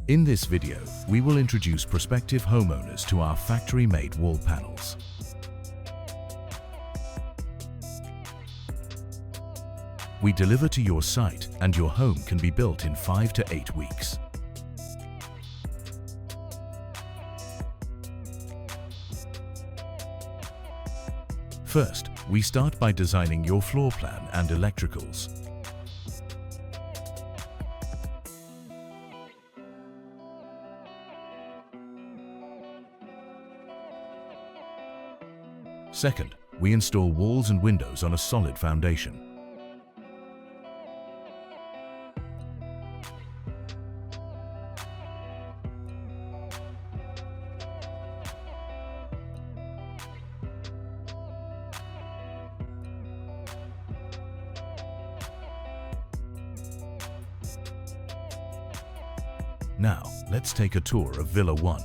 In this video, we will introduce prospective homeowners to our factory-made wall panels. We deliver to your site and your home can be built in 5 to 8 weeks. First, we start by designing your floor plan and electricals. Second, we install walls and windows on a solid foundation. Now, let's take a tour of Villa 1.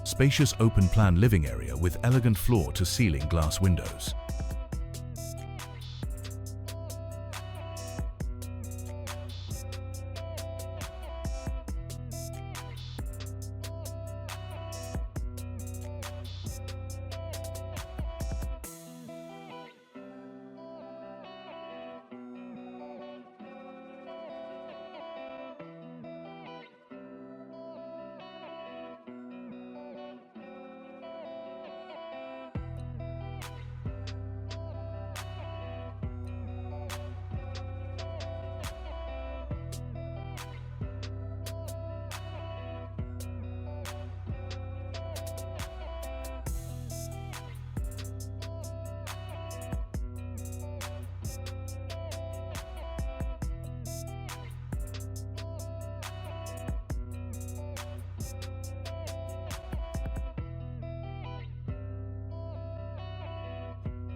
Spacious open-plan living area with elegant floor-to-ceiling glass windows.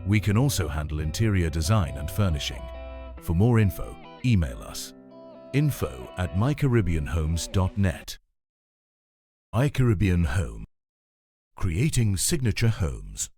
We can also handle interior design and furnishing. For more info, email us info@mycaribbeanhomes.net. iCaribbean Home, creating signature homes.